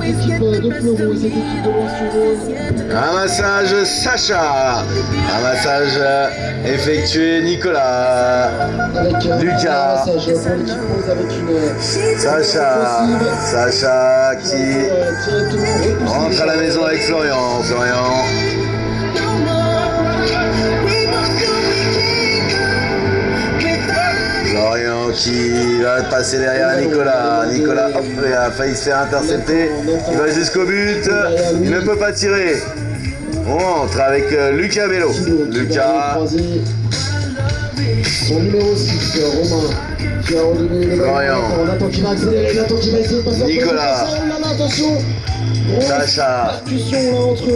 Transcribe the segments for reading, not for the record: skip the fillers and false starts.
cette équipe de Fleuron et cette équipe de Lens-sur-Rhône. Un massage Sacha. Un massage effectué Nicolas. Avec Lucas. un massage pour l'équipe rose avec une Sacha qui directement rentre à la maison avec Florian. Florian qui va passer derrière Nicolas. Nicolas, hop, il a failli se faire intercepter. Il va jusqu'au but. Il ne peut pas tirer. On rentre avec Lucas Bello. Lucas. Son numéro 6, Romain, qui a redonné le Florian. Nathan qui va accélérer, Nathan qui va essayer de passer. Nicolas. Attention. Sacha. Discussion là entre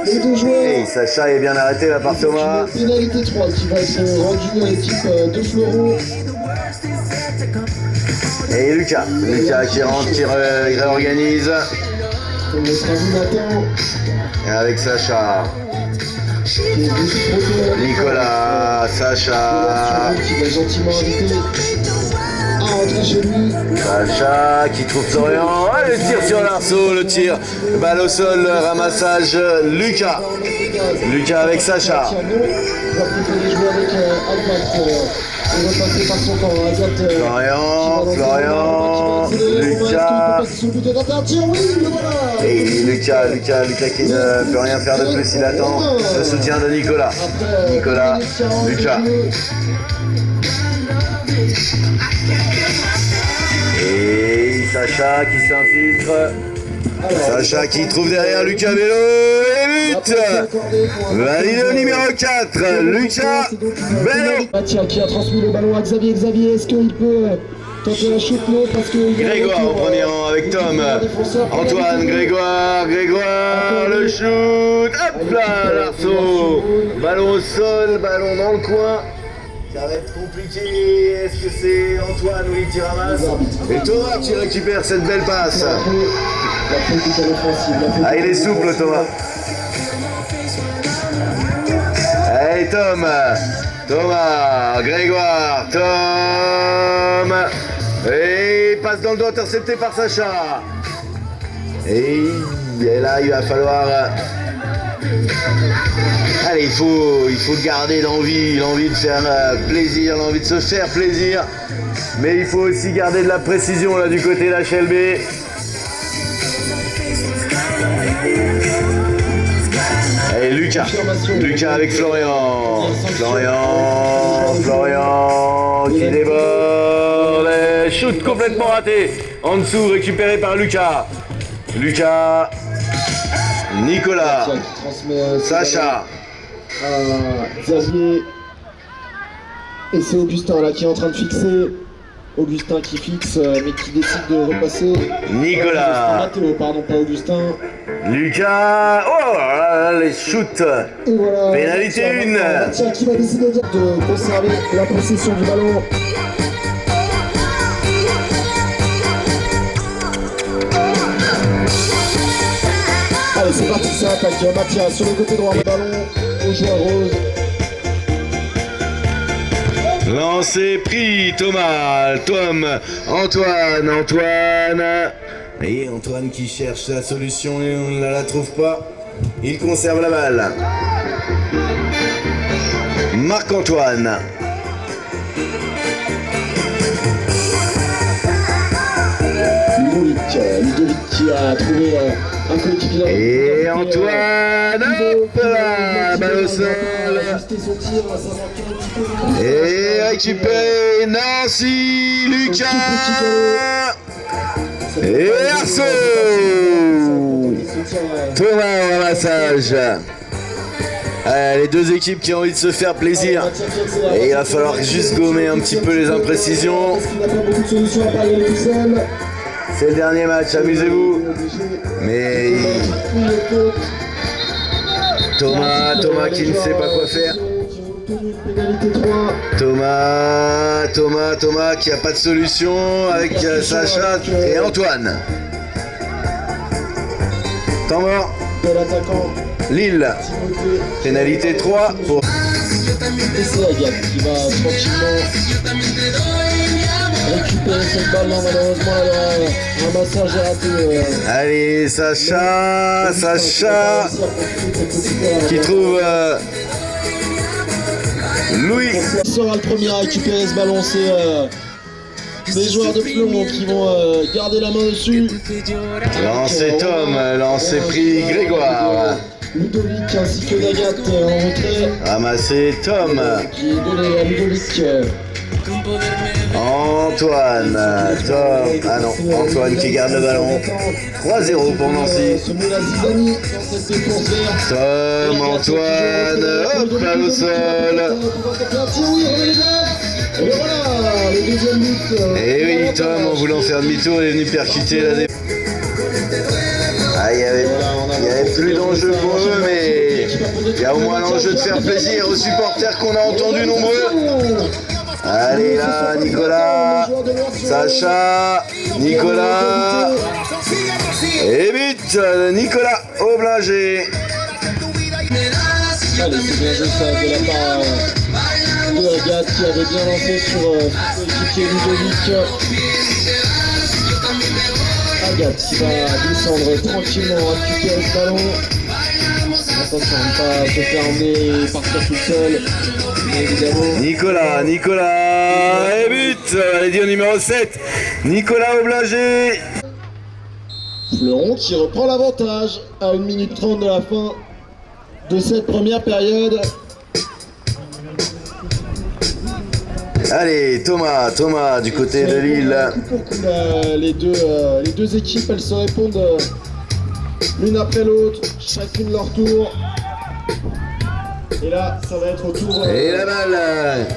les deux joueurs. Et Sacha est bien arrêté là par Thomas. Pénalité 3 qui va être rendue à l'équipe de Fleuron. Et Lucas qui rentre, qui réorganise. On laissera vu Nathan. Et avec Sacha. Qui est juste trop tôt. Nicolas, Sacha. Qui va gentiment inviter à rentrer chez lui. Sacha qui trouve Florian. Ah, le tir sur l'arceau, le tir. Balle au sol, ramassage Lucas. Lucas avec Sacha. Il va préférer jouer avec Albert et repasser par son camp. Florian, Lucas. Et Lucas qui ne peut rien faire de plus, il attend le soutien de Nicolas. Lucas. Et Sacha qui s'infiltre. Sacha qui trouve derrière Lucas Bello et but. Validé au numéro 4, Lucas Bello. Mathia qui a transmis le ballon à Xavier. Xavier, est-ce qu'il peut tenter un shoot? Non, parce que Grégoire au premier rang avec Tom. Antoine, Grégoire, le shoot. Hop là, l'arceau. Ballon au sol, ballon dans le coin. Ça va être compliqué. Est-ce que c'est Antoine ou qui ramasse? Et Thomas qui récupère cette belle passe. Ah, il est souple, Thomas. Allez, Thomas, Grégoire, Tom. Et il passe dans le dos, intercepté par Sacha. Et là, il va falloir... Allez, il faut garder l'envie de faire plaisir, l'envie de se faire plaisir. Mais il faut aussi garder de la précision là du côté d'HLB. Allez, Lucas avec Florian qui déborde. Shoot complètement raté. En dessous, récupéré par Lucas. Nicolas, Sacha, Xavier, et c'est Augustin là qui est en train de fixer. Augustin qui fixe mais qui décide de repasser. Nicolas, Mathéo, pardon, pas Augustin. Lucas, oh les shoots. Voilà, Pénalité 1. Mathieu qui va décider de conserver la possession du ballon. Allez, c'est parti, ça attaque. Mathias sur le côté droit, le ballon au joueur rose. Lancé pris, Antoine. Et Antoine qui cherche la solution et on ne la trouve pas. Il conserve la balle. Marc-Antoine. Ludovic qui a trouvé un coéquipier. Et Antoine, hop là, balle au sol. Et récupéré Nancy, Lucas. Et Arceau. Thomas au ramassage. Les deux équipes qui ont envie de se faire plaisir. Et il va falloir juste gommer un petit peu les imprécisions. C'est le dernier match, amusez-vous. Mais Thomas qui ne sait pas quoi faire. Thomas qui n'a pas de solution avec Sacha et Antoine. Temps mort. Lille. Pénalité 3 pour... Et c'est Agathe qui va tranquillement récupérer récupérer cette balle, non, malheureusement, un massage est raté. Allez, Sacha qui trouve Louis. Qui sera le premier à récupérer ce ballon? C'est les joueurs de Fleuron qui vont garder la main dessus. Lancé Tom, lancé pris Grégoire. Ludovic ainsi que Dagat en retrait. Ramassé Tom. Qui est donné à Ludovic. Antoine, Tom, ah non, Antoine qui garde le ballon. 3-0 pour Nancy. Tom, Antoine, hop, balle au sol. Et voilà, le deuxième but. Et oui, Tom, en voulant faire demi-tour, il est venu percuter la défense. Ah, il y avait plus d'enjeu pour eux, mais il y a au moins l'enjeu de faire plaisir aux supporters qu'on a entendus nombreux. Allez là, Nicolas, Sacha, Nicolas, et but, Nicolas Oblinger. Allez, c'est bien joué ça de la part de Agathe qui avait bien lancé sur l'équipier Ludovic. Agathe qui va descendre tranquillement, récupérer ce ballon. Attention à ne pas se faire emmener et partir tout seul. Nicolas, et but, allez dire numéro 7, Nicolas Oblinger. Fleuron qui reprend l'avantage à 1 minute 30 de la fin de cette première période. Allez, Thomas du côté de Lille. Les deux équipes, elles se répondent l'une après l'autre, chacune leur tour. Et là, ça va être au tour. Et la balle.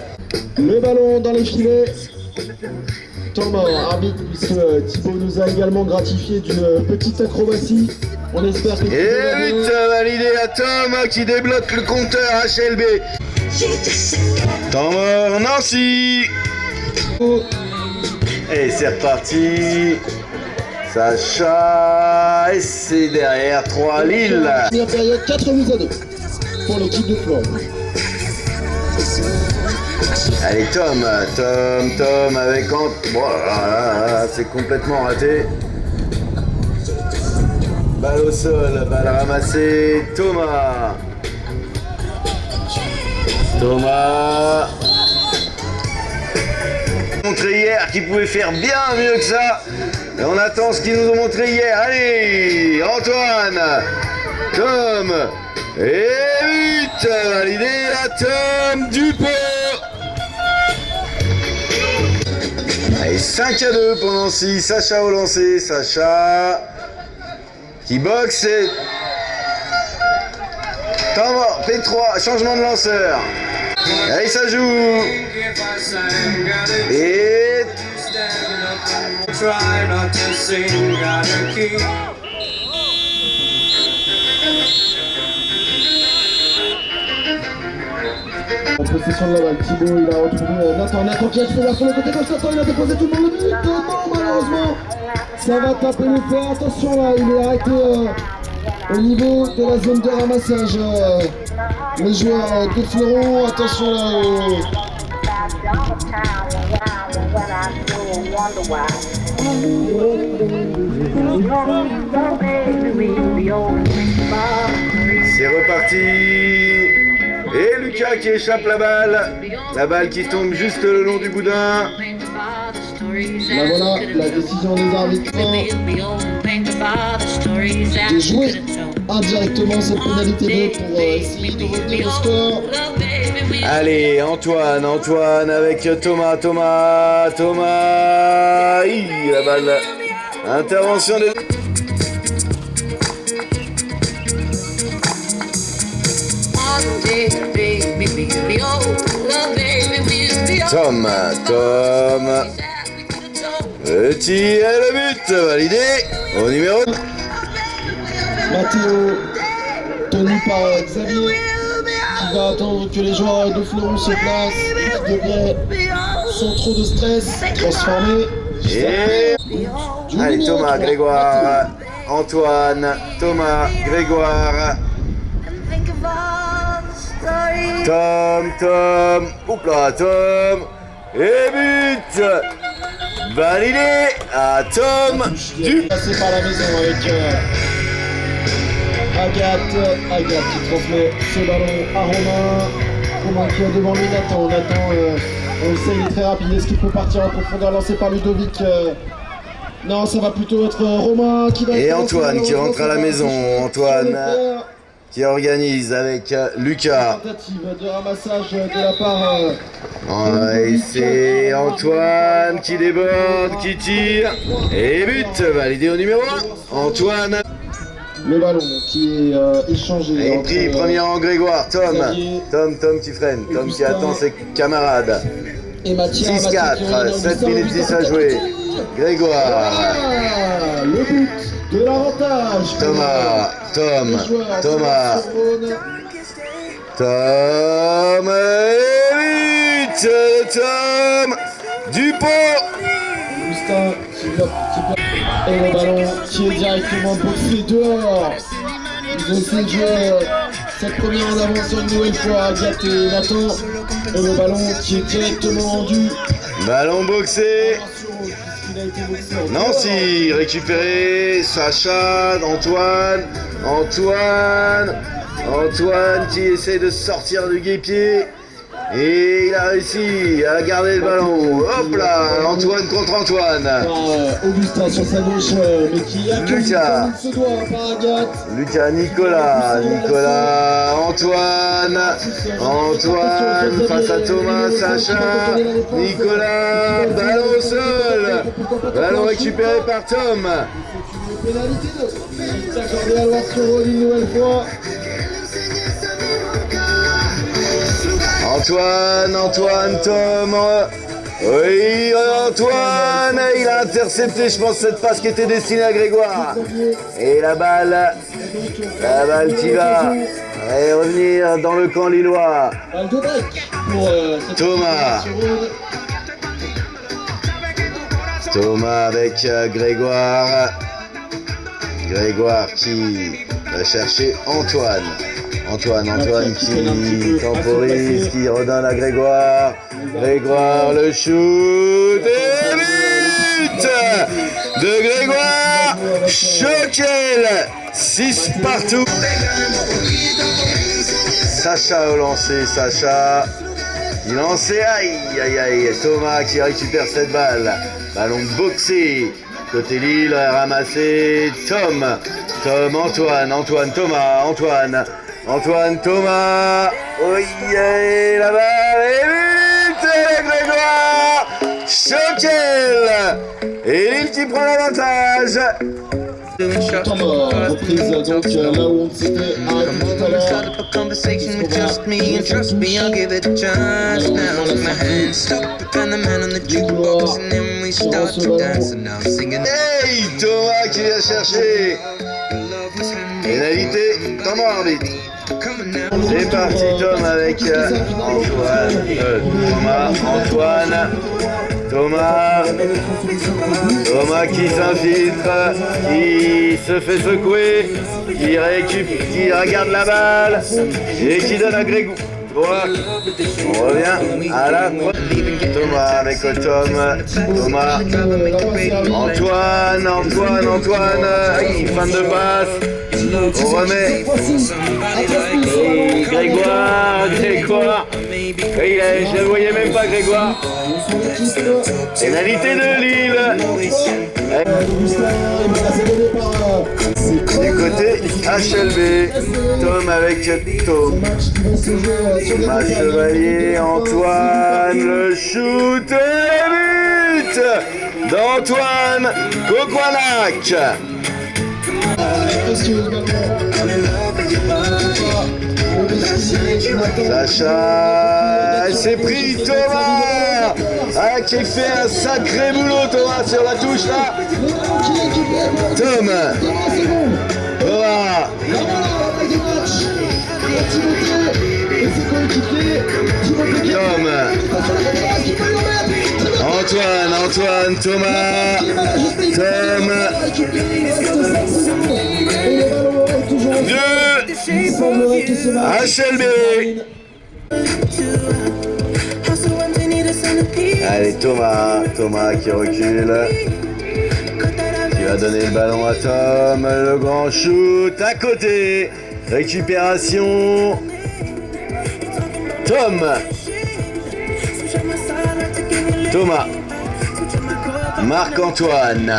Le ballon dans les filets. Thomas, arbitre, puisque Thibaut nous a également gratifié d'une petite acrobatie. On espère que... Et but validé à Tom qui débloque le compteur HLB. Temps mort, Nancy. Et c'est reparti. Sacha, et c'est derrière 3 Lille. Première période, 4 buts à 2 pour l'équipe de Fleuron. Allez Tom avec voilà, c'est complètement raté. Balle au sol, balle ramassée, Thomas. Montré hier qu'il pouvait faire bien mieux que ça. Et on attend ce qu'ils nous ont montré hier. Allez, Antoine, Tom, et but validé à Tom Dupont. Allez, 5-2 pour Nancy, Sacha au lancer, Sacha qui boxe et... Temps mort, P3, changement de lanceur. Allez, ça joue. Et... En possession de la balle, Thibaut, il a retrouvé Nathan qui a fait sur le côté comme ça, il a déposé tout le monde, le but, non, malheureusement, ça va taper le fer, attention là, il est arrêté au niveau de la zone de ramassage. Les joueurs de Fleuron, attention là. C'est reparti. Et Lucas qui échappe la balle qui tombe juste le long du boudin. Là voilà, la décision des arbitres de jouer indirectement cette pénalité 2 pour essayer de revenir au score. Allez, Antoine avec Thomas. La balle. Intervention de... Tom. Petit et le but validé au numéro... Mathéo, tenu par Xavier, qui va attendre que les joueurs de Fleuron se placent, qui devrait, sans trop de stress, transformer. Et... Allez, Thomas, Grégoire, Antoine, Thomas, Grégoire. Tom, oups là, Tom, et but Validé à Tom du... Passé par la maison avec Agathe qui transmet ce ballon à Romain. Romain qui est devant lui, Nathan, on le sait, il est très rapide, est-ce qu'il peut partir en profondeur, lancé par Ludovic non, ça va plutôt être Romain qui va... Et Antoine qui rentre à la maison, Antoine qui organise avec Lucas. Tentative de ramassage de la part... Et c'est Antoine qui déborde, qui tire, et but, validé au numéro 1, Antoine. Le ballon qui est échangé. Et pris, premier rang Grégoire, Tom qui freine, Tom qui attend ses camarades. Et Mathieu, 6-4, 7 minutes 10 à jouer. Grégoire. Le but de l'avantage. Thomas et but de Tom Dupont. Augustin qui bloque. Et le ballon qui est directement boxé dehors. Ils ont essayé de jouer cette première en avance une nouvelle fois, Agathe et Nathan. Et le ballon qui est directement rendu. Ballon boxé. Nancy récupéré, Sacha, Antoine qui essaie de sortir du guépier et il a réussi à garder le ballon. Hop là, Antoine contre Antoine. Augustin sur sa gauche, mais qui a Lucas. se doit par Agathe. Lucas, Nicolas, Antoine face à Thomas, Sacha, Nicolas, ballon au sol, ballon récupéré par Tom. C'est une pénalité de accordée à Loire-sur-Rhône une nouvelle fois. Antoine, Tom. Oui, Antoine, il a intercepté, je pense, cette passe qui était destinée à Grégoire. Et la balle qui va revenir dans le camp lillois. Balle de break pour Thomas avec Grégoire. Grégoire qui va chercher Antoine qui temporise, qui redonne à Grégoire. Grégoire, le shoot et but de Grégoire. Choquel, 6 partout. Sacha au lancer, il lançait, aïe, Thomas qui récupère cette balle. Ballon boxé. Côté Lille, ramassé Antoine, Thomas. Oui, la balle et but de Grégoire. Choquel. Et Lille qui prend l'avantage. Temps mort, reprise donc là où on s'était arrêté tout à l'heure. Hey, Thomas qui vient chercher. Pénalité, temps mort arbitre. C'est parti Tom avec Thomas qui s'infiltre, qui se fait secouer, qui regarde la balle et qui donne à Grégoire. On revient à la Thomas avec Antoine, fin de passe. On remet. Et Grégoire. Je ne voyais même pas Grégoire. Pénalité de Lille. Du côté HLB. Tom avec Thomas Chevalier, Antoine, le shoot et but d'Antoine Coquanac. Sacha, elle s'est pris Thomas qui fait un sacré boulot Thomas sur la touche là. Tom. Antoine, Thomas, HLB. Allez, Thomas qui recule. Qui va donner le ballon à Tom. Le grand shoot à côté. Récupération. Thomas. Marc-Antoine.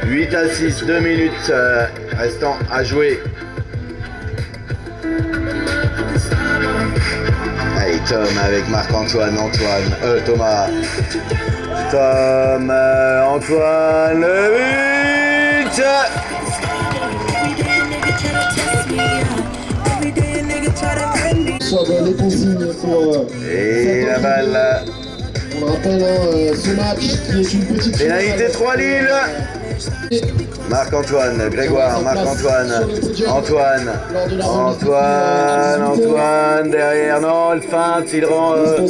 8 à 6, 2 minutes restant à jouer. Allez, Tom avec Marc-Antoine, Thomas. Antoine, le but! Sur les consignes pour Et la balle. on le rappelle, ce match qui est une petite Pénalité 3 Lille. Marc-Antoine, Grégoire, Antoine, derrière, non, le feinte, il rentre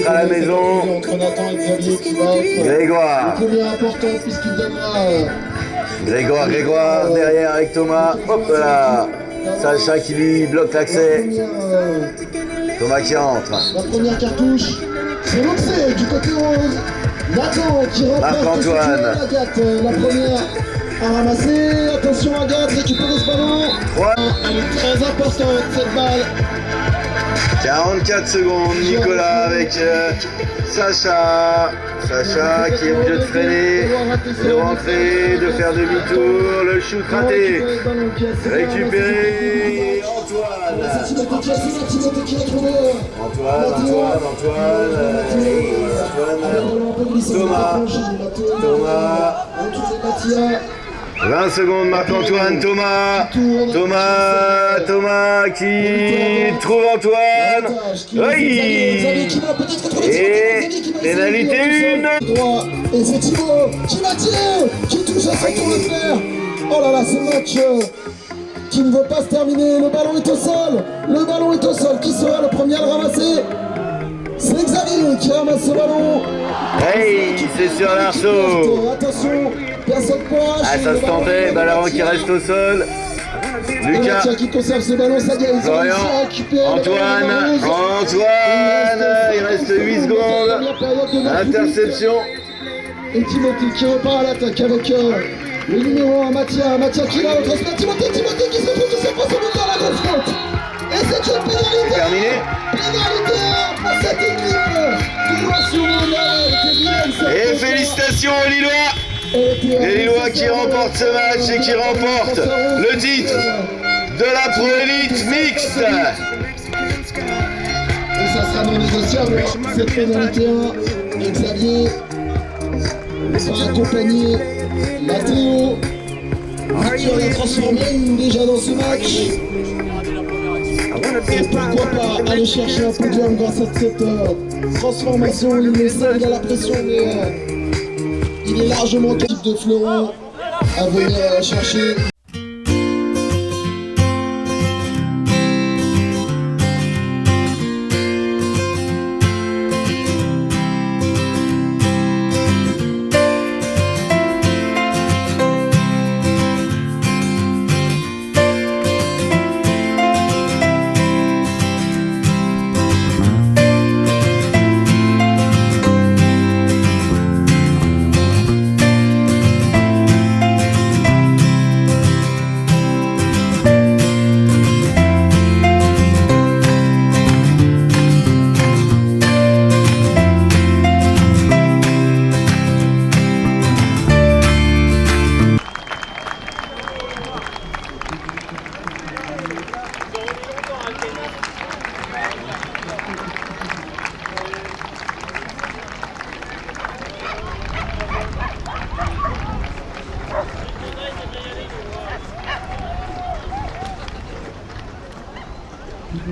à la maison. Entre Nathan et Xavier qui va être Grégoire, le premier important puisqu'il donnera Grégoire, derrière avec Thomas, hop là. Sacha qui lui bloque l'accès. Thomas qui rentre. la première cartouche. C'est lancé du côté rose. Nathan qui remporte Marc-Antoine. Agathe, la première à ramasser. Attention Agathe, récupérer ce ballon. 3. Elle est très importante cette balle. 44 secondes, Nicolas avec Sacha qui est obligé de freiner, de rentrer, de faire demi-tour, le shoot raté, récupéré, Thomas, 20 secondes, Marc-Antoine, Thomas qui trouve Antoine. Oui. Et pénalité 1. Et c'est Thibaut qui va tirer, qui touche à son tour de fer. Oh là là, ce match qui ne veut pas se terminer. Le ballon est au sol. Qui sera le premier à le ramasser? C'est Xavier qui ramasse ce ballon. Hey, c'est sur l'arceau. Attention, personne pour ça se tentait, ballon qui reste au sol. Lucas qui conserve ce ballon, ça gagne. Florian, Antoine, il reste 8 secondes. Interception. Et Timothée qui repart à l'attaque avec le numéro 1, Mathia qui va au transfert. Timothée qui se retrouve de ses propres dans la grosse faute. Et c'est une pénalité. Terminé. Pénalité pour cette équipe qui doit sur Et félicitations aux Lillois. Les Lillois qui remportent ce match et qui remportent le titre de la Pro Elite mixte. Et ça sera non négociable, cette pénalité 1. Et Xavier sera accompagné Mathéo qui a transformé déjà dans ce match. Et pourquoi pas aller chercher un podium grâce à cette transformation. Il le sait, il a la pression, mais il est largement capable de Fleuron à venir chercher.